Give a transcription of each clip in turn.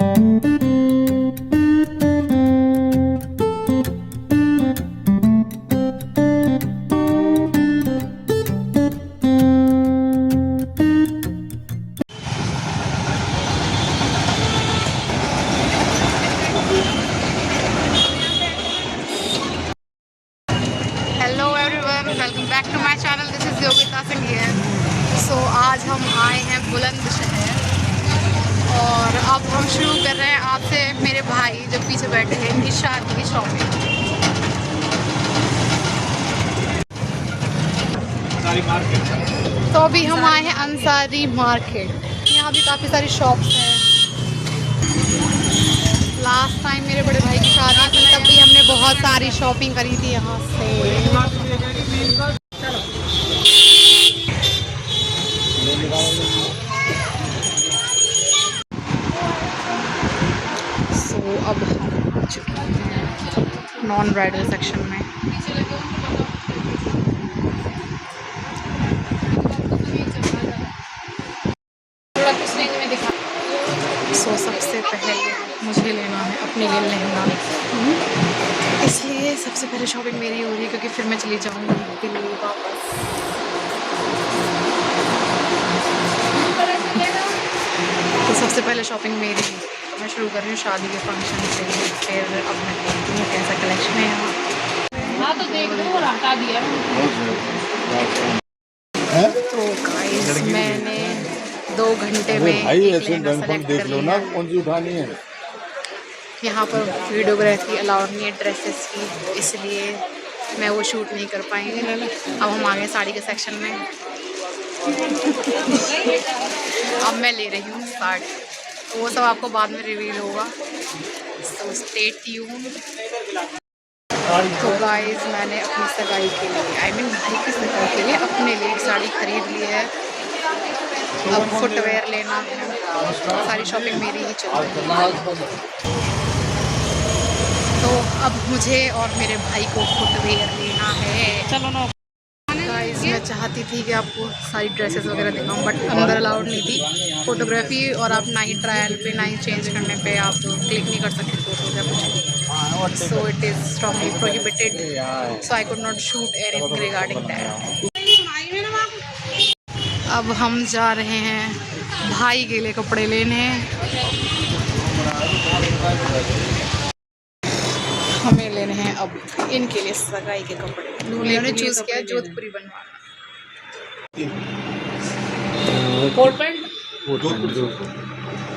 Welcome back to my channel, this is Yogita Singh here. So आज हम आए हैं बुलंदशहर और अब हम शुरू कर रहे हैं आपसे मेरे भाई जो पीछे बैठे हैं इनकी शादी की शॉपिंग। तो अभी हम आए हैं अंसारी मार्केट। यहाँ भी काफ़ी सारी शॉप्स हैं। लास्ट टाइम मेरे बड़े भाई की शादी थी तब भी हमने बहुत सारी शॉपिंग करी थी यहाँ से। अब हम आ चुके हैं नॉन ब्राइडल सेक्शन में। सबसे पहले मुझे लेना है अपने लिए लहंगा, इसलिए सबसे पहले शॉपिंग मेरी हो रही है क्योंकि फिर मैं चली जाऊंगी दिल्ली वापस। तो सबसे पहले शॉपिंग मेरी है, तो मैं शुरू कर रही हूँ शादी के फंक्शन से। फिर अब मैं देखती हूँ कैसा कलेक्शन है यहाँ। तो देख लो और हटा दिया। तो गाइस मैंने 2 घंटे में एक लहंगा सेलेक्ट कर लिया। कौन सी उठानी है। यहाँ पर वीडियोग्राफी अलाउड नहीं है ड्रेसेस की, इसलिए मैं वो शूट नहीं कर पाएंगे। अब हम आ गए साड़ी के सेक्शन में। अब मैं ले रही हूँ साड़ी, तो वो सब आपको बाद में रिवील होगा, तो स्टे ट्यून। तो गाइस मैंने अपनी सगाई के लिए भाई की सगाई के लिए अपने लिए एक साड़ी खरीद ली है। अब फुटवेयर लेना है, सारी शॉपिंग मेरी ही चल रही है। तो अब मुझे और मेरे भाई को फुटवेयर लेना है। चलो ना गाइस, मैं चाहती थी कि आपको सारी ड्रेसेस वगैरह दिखाऊं, बट अंदर अलाउड नहीं थी फोटोग्राफी, और आप ना ही ट्रायल पे ना ही चेंज करने पे आप क्लिक नहीं कर सकते फोटोज या कुछ। So it is strongly prohibited, so I could not shoot anything regarding that. अब हम जा रहे हैं भाई के लिए कपड़े लेने। हमें लेने हैं अब इनके लिए सगाई के कपड़े। दूल्हे ने चूज किया जोधपुरी बनवाना। कोट पैंट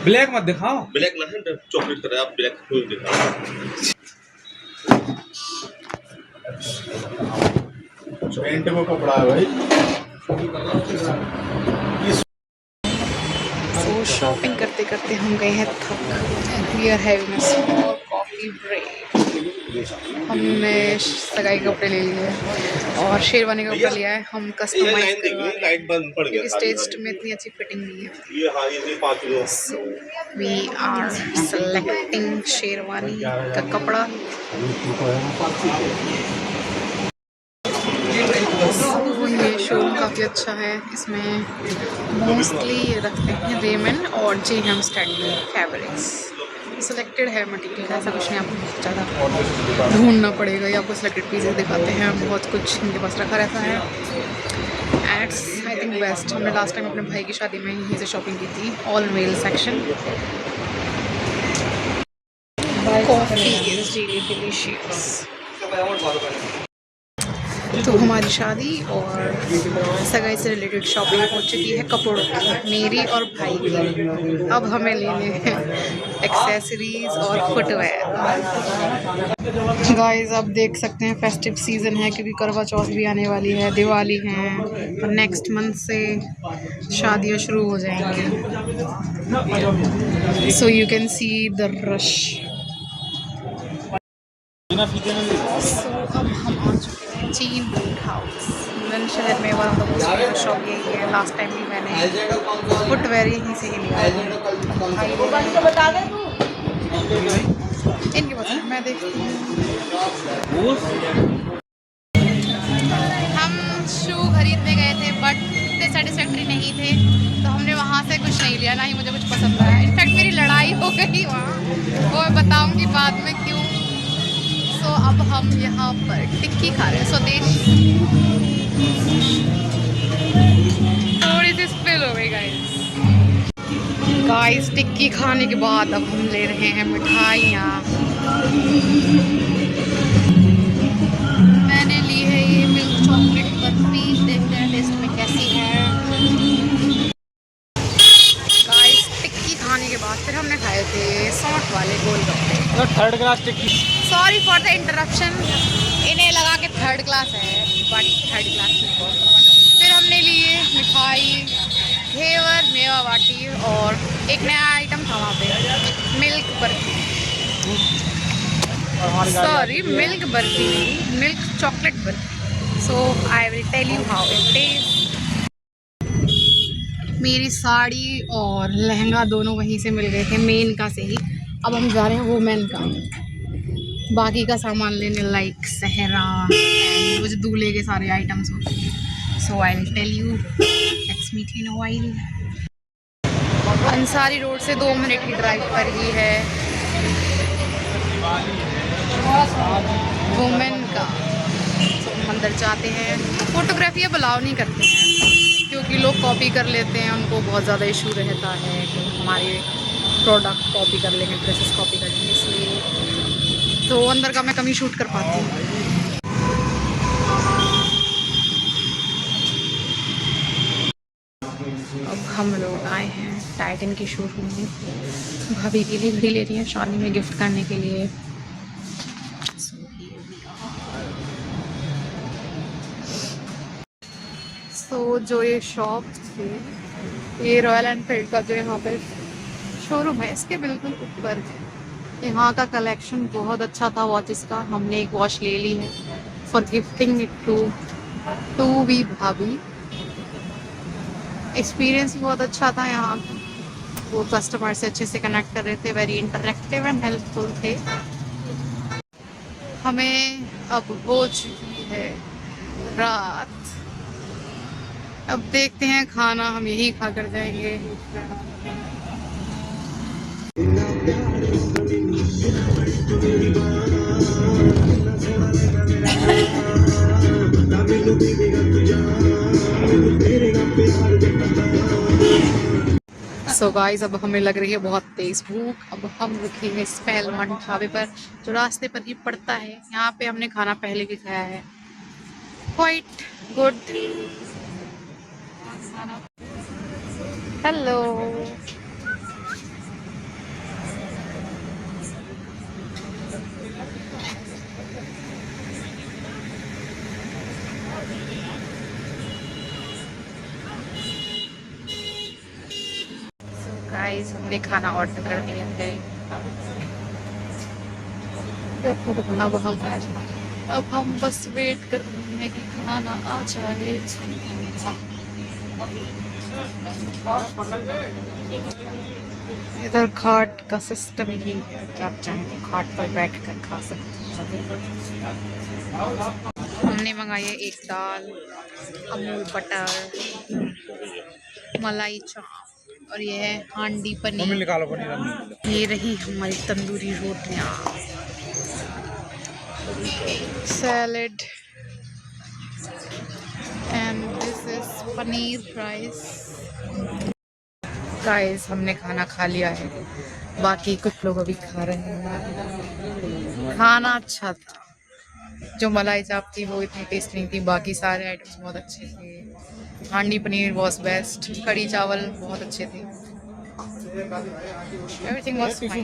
ब्लैक मत दिखाओ, ब्लैक ना है, चॉकलेट कलर, आप ब्लैक फुल दिखाओ। पेंट में कपड़ा है भाई। तो शॉपिंग करते करते हम गए हैं थक। We are having a small coffee break. हमने सगाई कपड़े ले लिए और शेरवानी का कपड़ा लिया है। हम कस्टमाइज क्योंकि स्टेज में इतनी अच्छी फिटिंग नहीं है। So we are selecting sherwani का कपड़ा। ये शोरूम काफ़ी अच्छा है। इसमें मोस्टली रखते हैं रेमन और जे.एम. स्टैंडली फैब्रिक्स। सिलेक्टेड है मटेरियल, ऐसा कुछ नहीं, आपको बहुत ज़्यादा ढूंढना पड़ेगा। ये आपको सिलेक्टेड पीसेस दिखाते हैं, बहुत कुछ इनके पास रखा रहता है। Ads I think best. हमने लास्ट टाइम अपने भाई की शादी में यहीं से शॉपिंग की थी। All male section. Coffee is really delicious. तो हमारी शादी और सगाई से रिलेटेड शॉपिंग हो चुकी है कपड़ों की, मेरी और भाई की। अब हमें लेने हैं एक्सेसरीज और फुटवेयर। गाइस आप देख सकते हैं फेस्टिव सीज़न है क्योंकि करवा चौथ भी आने वाली है, दिवाली है, और नेक्स्ट मंथ से शादियां शुरू हो जाएंगी। So you can see the rush. अब हम आ चुके हैं चीन बूट हाउस बुलंदशहर में। One of the most famous shop यही है। लास्ट टाइम भी मैंने फुटवेयर यहीं से ही लिया। इनके पास मैं देखती हूँ। हम शू खरीदने गए थे बट इतने सेटिस्फैक्ट्री नहीं थे, तो हमने वहाँ से कुछ नहीं लिया, ना ही मुझे कुछ पसंद आया। इनफैक्ट मेरी लड़ाई हो गई वहाँ बाद में क्यों। सो अब हम यहाँ पर टिक्की खा रहे हैं। स्वदेश थोड़ी सी स्पिल हो गई गाइस। टिक्की खाने के बाद अब हम ले रहे हैं मिठाइयाँ। मैंने ली है ये मिल्क चॉकलेट बर्फी, देखते हैं टेस्ट में कैसी है। गाइस टिक्की खाने के बाद फिर हमने खाए थे सौंठ वाले गोलगप्पे। Third class tikki. Sorry for the interruption, इन्हें लगा के थर्ड क्लास है बट थर्ड क्लास नहीं। फिर हमने लिए मिठाई, घेवर, मेवा बाटी और एक नया आइटम था वहाँ पे milk barfi. Sorry milk barfi नहीं, milk chocolate barfi. So I will tell you how it taste. मेरी साड़ी और लहंगा दोनों वहीं से मिल गए थे, मेन का से ही। अब हम जा रहे हैं वुमेन का, बाकी का सामान लेने, लाइक सहरा एंड वो जो दूल्हे के सारे आइटम्स होते हैं। So I will tell you, let's meet in a while. Ansari road से 2 मिनट की ड्राइव पर ही है वुमेन का। तो हम अंदर जाते हैं। फोटोग्राफी अब अलाउ नहीं करते हैं क्योंकि लोग कॉपी कर लेते हैं, उनको बहुत ज़्यादा इशू रहता है कि हमारे प्रोडक्ट कॉपी कर लेंगे, ड्रेसेस कॉपी कर लेंगे, इसलिए तो अंदर का मैं कम ही शूट कर पाती हूँ। अब हम लोग आए हैं टाइटन के शोरूम में, भाभी के लिए घड़ी ले रही है शादी में गिफ्ट करने के लिए। सो जो ये शॉप थी, ये रॉयल एनफील्ड का जो यहाँ पे शोरूम है, इसके बिल्कुल ऊपर है। यहाँ का कलेक्शन बहुत अच्छा था वॉचेस का। हमने एक वॉच ले ली है for gifting it to we bhabhi. Experience बहुत अच्छा था यहाँ, वो कस्टमर से अच्छे से कनेक्ट कर रहे थे, वेरी इंटरेक्टिव एंड हेल्पफुल थे। हमें अब हो चुकी है रात, अब देखते हैं खाना हम यही खा कर जाएंगे। सो गाइस अब हमें लग रही है बहुत तेज भूख। अब हम रुकेंगे स्पेलमन ढाबे पर, जो रास्ते पर ही पड़ता है। यहाँ पे हमने खाना पहले भी खाया है, क्वाइट गुड। हेलो, गाइस हमने खाना ऑर्डर कर दिया है। अब हम बस वेट कर रहे हैं कि खाना आ जाए। इधर खाट का सिस्टम ही है, आप चाहें खाट पर बैठ कर खा सकते हैं। हमने मंगाई है एक दाल, अमूल बटर, मलाई चाप और ये है हांडी पनीर। निकालो पनीर। ये रही हमारी तंदूरी रोटियाँ, salad and this is paneer fries. Guys हमने खाना खा लिया है, बाकी कुछ लोग अभी खा रहे हैं। खाना अच्छा था, जो मलाई चाप थी वो इतनी टेस्ट नहीं थी, बाकी सारे आइटम्स बहुत अच्छे थे। हांडी पनीर वॉज बेस्ट, कड़ी चावल बहुत अच्छे थे, एवरीथिंग वॉज फाइन।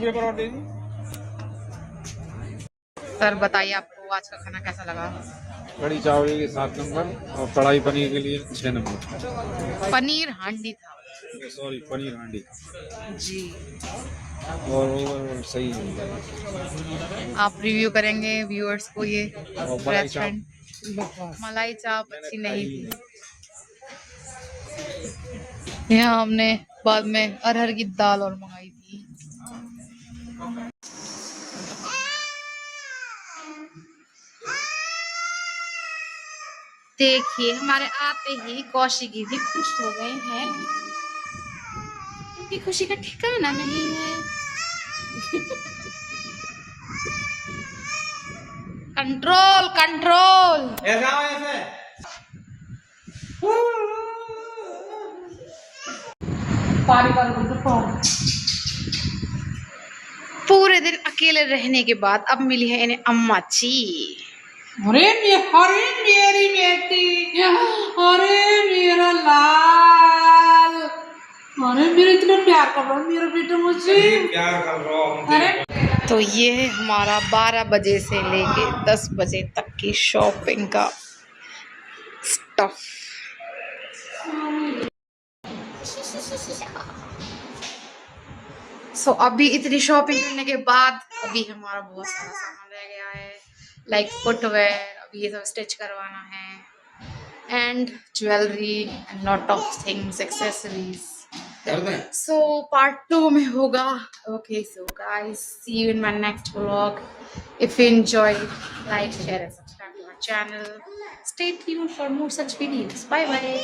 सर बताइए आपको आज का खाना कैसा लगा? कड़ी चावल के 7 नंबर और कढ़ाई पनीर के लिए 6 नंबर। पनीर हांडी था, सॉरी पनीर हांडी जी। और सही है। आप रिव्यू करेंगे व्यूअर्स को ये मलाई चाप रेस्टोरेंट? मलाई चाप अच्छी नहीं थी। यहाँ हमने बाद में अरहर की दाल और मंगाई थी। देखिए हमारे आते ही कौशिकी जी खुश हो गए हैं, उनकी खुशी का ठिकाना नहीं है। Control control. पूरे दिन अकेले रहने के बाद अब मिली है इन्हें अम्मा जी। अरे मेरी बेटी, अरे मेरा लाल, अरे मेरा इतना प्यार कर रहा है मेरा बेटा मुझसे, प्यार कर रहा हूँ। अरे तो ये है हमारा 12 बजे से लेके 10 बजे तक की शॉपिंग का स्टफ। सो अभी इतनी शॉपिंग करने के बाद अभी हमारा बहुत सारा सामान रह गया है, लाइक फुटवेयर, अभी ये सब स्टिच करवाना है, and jewellery and lot of things, accessories. So part 2 में होगा। Okay, so guys, see you in my next vlog. If you enjoy, like, share and subscribe to my channel. Stay tuned for more such videos. Bye bye.